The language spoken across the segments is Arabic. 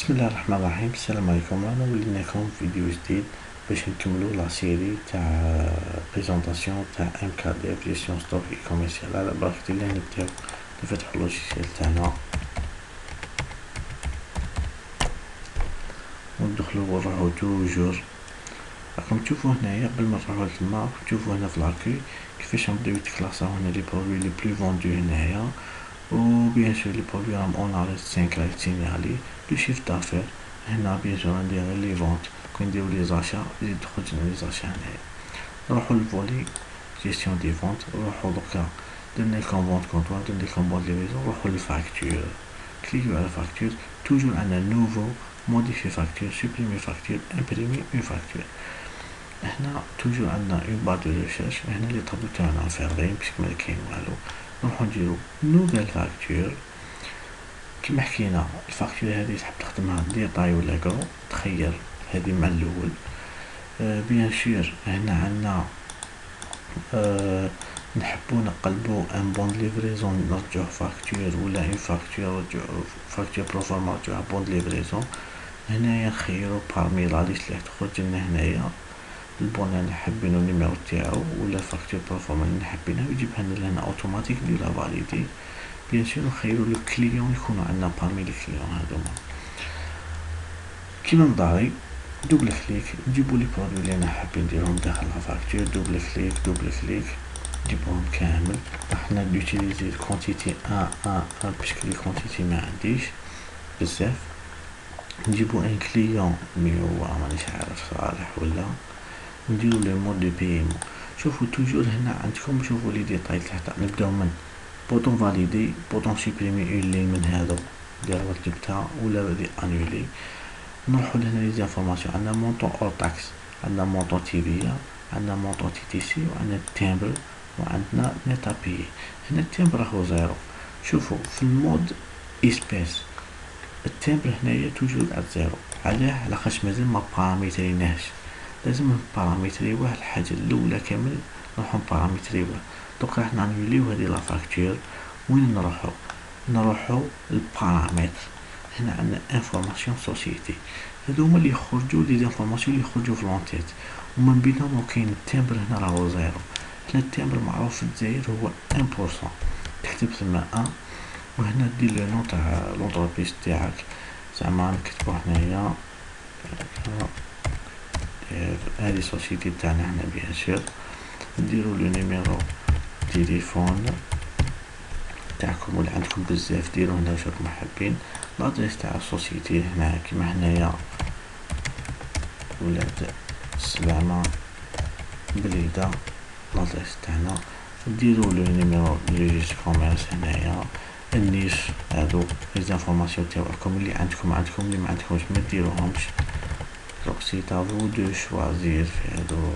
بسم الله الرحمن الرحيم. السلام عليكم. رانا ولينا لكم فيديو جديد باش نكملو لا سيري تاع بريزونطاسيون تاع ام كي دي جيستيون ستوك اي كوميرسيال. على بركة الله نبداو نفتحو اللوجيسيال تاعنا وندخلو ونروحو توجور. راكم تشوفو هنايا قبل ما نروحو لتما تشوفو هنا في لاكوي كيفاش نبداو يتكلاساو هنا لي برودوي لي بلو فوندو هنايا، و بيان سور لي برودوي راهم اون اريست 5 راهي سينيالي لو شيف دافير. هنا بيان سور ندير لي فونت كي نديرو لي زاشا يزيد تخرجنا لي زاشا هنايا. نروحو للفولي جيستيون دي فونت، نروحو دوكا درنا لكم فونت كونطوار، درنا لكم بون ليفيزون، نروحو للفاكتور، كليكيو على فاكتور، توجور عندنا نوفو موديفي فاكتور، سوبريمي فاكتور، امبريمي اون فاكتور. هنا توجور عندنا اون بار دو ريشيرش، هنا لي طابلو تاعنا فارغين باسكو مكاين والو. نروحو نديرو نوفيل فاكتور. كيما حكينا الفاكتور هذه تحب تخدمها ديطاي ولا كرو، تخير هذه مع الاول. بيان سور هنا عندنا نحبو نقلبو ان بون ليفريزون نرجعوه فاكتور، ولا اون فاكتور نرجعوه فاكتور بروفورما نرجعوها بون ليفريزون. هنايا نخيرو بارمي لا ليست اللي تخرج لنا هنايا البون اللي حابينو النيميرو تاعو ولا فاكتور بروفورما اللي حابينها، ويجيبها لنا اوتوماتيك نديرها فاليدي. بيان سور نخيرو لو كليون يكونو عندنا بارمي لي كليون هادوما. كيما مداري دوبل كليك نجيبو لي برودوي اللي انا حابين نديرهم داخل لا فاكتور، دوبل كليك نجيبوهم كامل. احنا نوتيليزي الكونتيتي ان باسكو لي كونتيتي ما عنديش بزاف. نجيبو ان كليون مي هو مانيش عارف صالح ولا، نديرو لو مود دو بايمون. شوفو توجور هنا عندكم، شوفو لي ديتاي تحت، نبداو من بوطون فاليدي، بوطون سوبريمي اون لين من هذا دير جبتها ولا بدي انولي. نروحو لهنا لي زانفورماسيون، عندنا مونطون اور تاكس، عندنا مونطون تيفيا، عندنا مونطون تي تي سي، وعندنا التيمبر، وعندنا نيتا بي. هنا التيمبر راهو زيرو. شوفو في المود اسبيس التيمبر هنايا توجور على زيرو. علاه؟ لاخاطش مازال ما باراميتريناهش، لازم نباراميتريوه الحاجة الاولى كامل، نروحو نباراميتريوه. دوكا حنا نوليو هادي لا فاكتور. وين نروحو البارامتر. هنا عندنا انفورماسيون سوسيتي، هادو هما اللي يخرجوا لي زانفورماسيون اللي يخرجوا في لونتيت، ومن بينهم كاين التمبر هنا راهو زيرو. هنا التمبر معروف في الجزائر هو 1%، تكتب ثما 1، وهنا دير لو نو تاع لونتربريز تاعك، زعما نكتبو هنايا هادي سوسيتي تاعنا هنا بيان سور. نديرو لو نيميرو تليفون تاعكم ولا عندكم بزاف، ديرو هنا واش راكم حابين. لادريس تاع السوسيتي هنا كيما هنايا ولاد السلامة بليدة لادريس تاعنا. ديرو لو نيميرو ريجيستر كوميرس هنايا، النيش، هادو لي زانفورماسيون تاعكم اللي عندكم اللي ما عندكمش ما ديروهمش. دونك سي تافو دو شوازير في هادو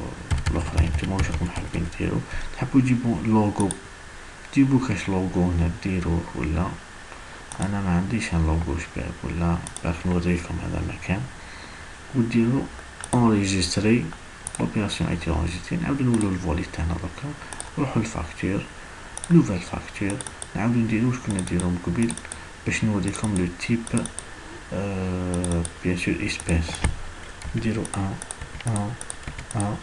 الاخرين نتوما واش راكم حابين ديرو. تحبو تجيبو لوغو، جيبو كاش لوغو هنا ديروه، ولا انا ما عنديش ان لوغو شباب ولا باش نوريكم هذا المكان. وديرو انريجستري لوبيراسيون ايتي انريجستري. نعاودو نولو الفولي تاعنا دوكا، نروحو للفاكتور، نوفيل فاكتور، نعاودو نديرو واش كنا نديرو من قبل باش نوريكم لو تيب. بيان سور اسبيس نديرو ان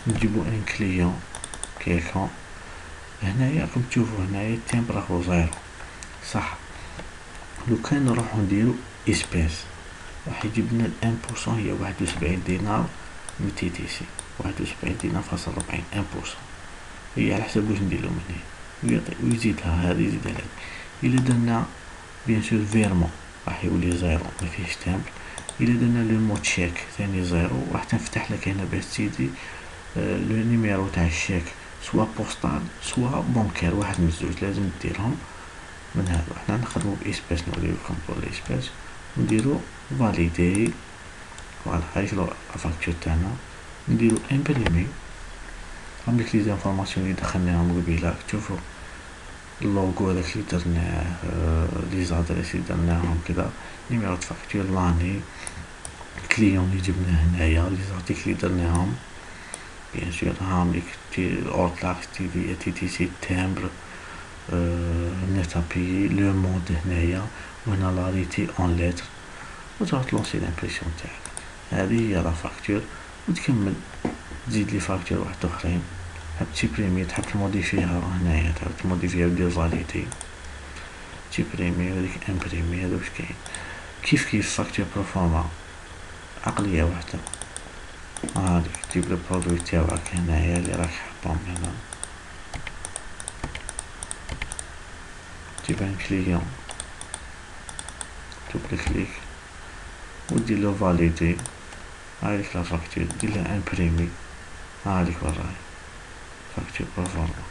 نجيبو ان كليون كيلكون. هنايا راكم تشوفو هنايا التيمبر راهو زيرو صح. لو كان نروحو نديرو اسبيس راح يجيبلنا الان بورسون، هي 71 دينار من تي تي سي، 71 دينار فاصل 40 1%. هي على حسب واش نديرو من هنا، ويزيدها هذه يزيدها هذه. الا درنا بيان سور فيرمون راح يولي زيرو ما فيهش تامبر. الا درنا لو مو تشيك ثاني زيرو، راح تنفتح لك هنا باش تزيدي لو نيميرو تاع الشيك، سوا بوستال سوا بونكير، واحد من الزوج لازم ديرهم من هذا. حنا نخدمو باسباس، نوريلكم بور الاسباس ونديرو فاليدي. فوالا هاي شنو الفاكتور تاعنا. نديرو امبريمي، هم ديك لي زانفورماسيون اللي دخلناهم قبيله. تشوفو اللوغو هذاك اللي درناه، لي زادريس اللي درناهم كدا، نيميرو فاكتور، لاني، كليون اللي جبناه هنايا، لي زارتيكل اللي درناهم بيان سور هام ليك اورتلاكس تي في تي تي سي تامبر، نيتا بي، لو مود هنايا، وهنا لاريتي اون لتر، وتروح تلونسي لامبريسيون تاعك. هذه هي لا فاكتور. وتكمل تزيد لي فاكتور واحد اخرين، تحب تيبريمي، تحب تموديفيها هنايا، تحب تموديفيها ودير فاليدي، تيبريمي وديك امبريمي. هذا واش كاين. كيف فاكتور بروفورما عقلية واحدة. هاديك تجيب البرودوي تاوعك هنايا اللي راك حاطهم هنا، تجيب ان كليون، دوبل كليك وديرلو فاليدي. هاديك لا فاكتور ديرلها امبريمي. هاديك وراهي فاكتور بروفورما،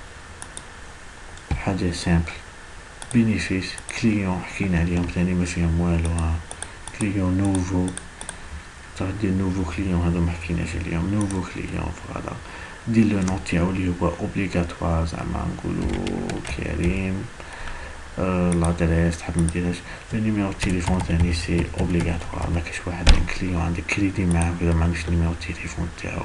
حاجة سامبل. بينيفيس كليون حكينا عليهم ثاني ما فيهم والو. كليون نوفو، تروح دير نوفو كليون، هذا ما حكيناش عليهم. نوفو كليون فوالا، دير لو نون تاعو اللي هو اوبليغاتوار، زعما نقولو كريم. لادريس تحب مديرهاش. لو نيميرو تيليفون ثاني سي اوبليغاتوار، مكاش واحد كليون عندك كريدي معاه ولا معندوش نيميرو تيليفون تاعو.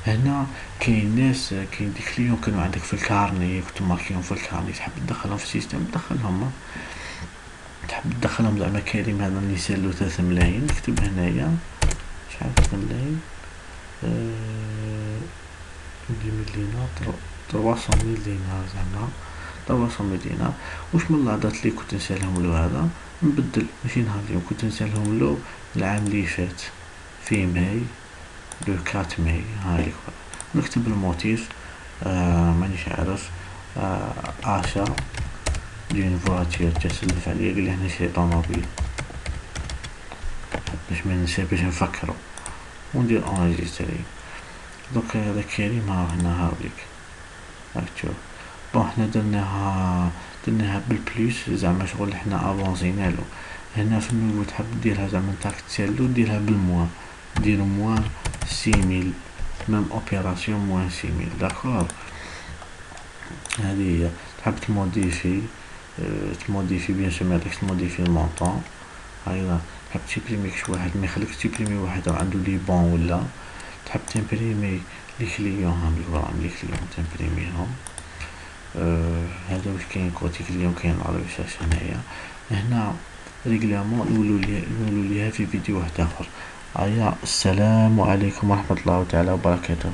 هنا كاين ناس، كاين دي كليون كانوا عندك في الكارني، كنت ماركيهم في الكارني، تحب تدخلهم في السيستم تدخلهم. تحب تدخلهم زعما كريم هذا اللي سالو 3 ملايين، نكتب هنايا شحال 3 ملايين، 10,000 دينار، 300,000 دينار، زعما 300 دينار. واش من اللحظات اللي كنت نسالهم له هذا نبدل، ماشي نهار اليوم، كنت نسالهم له العام اللي فات في ماي، لو 4 ماي. هاي نكتب الموتيف، مانيش عارف، اشا دون فواتير، تسلف عليا قال لي هنا شري طوموبيل، باش ما ننسى، باش نفكرو، وندير انجستري. دوك هذا كريم ها هنا هاوليك راك تشوف. بون حنا درناها بالبلوس، زعما شغل حنا افونسينالو. هنا في النوفو تحب ديرها زعما نتاك تسالو، ديرها بالموا، دير موان 6000، ميم اوبيراسيون موان 6000. داكور. هذه هي. تحب تموديفي بيان سور ميعطيكش تموديفي المونطون. هايلا تحب تيبريمي كش واحد، ما يخليكش تيبريمي واحد عنده لي بون، ولا تحب تمبريمي لي كليون هام الوراهم، لي كليون تمبريميهم. هذا واش كاين كوتي كليون. كاين على الشاشة هنايا. هنا ريغلامون نولو ليها في فيديو واحد اخر. السلام عليكم ورحمة الله تعالى وبركاته.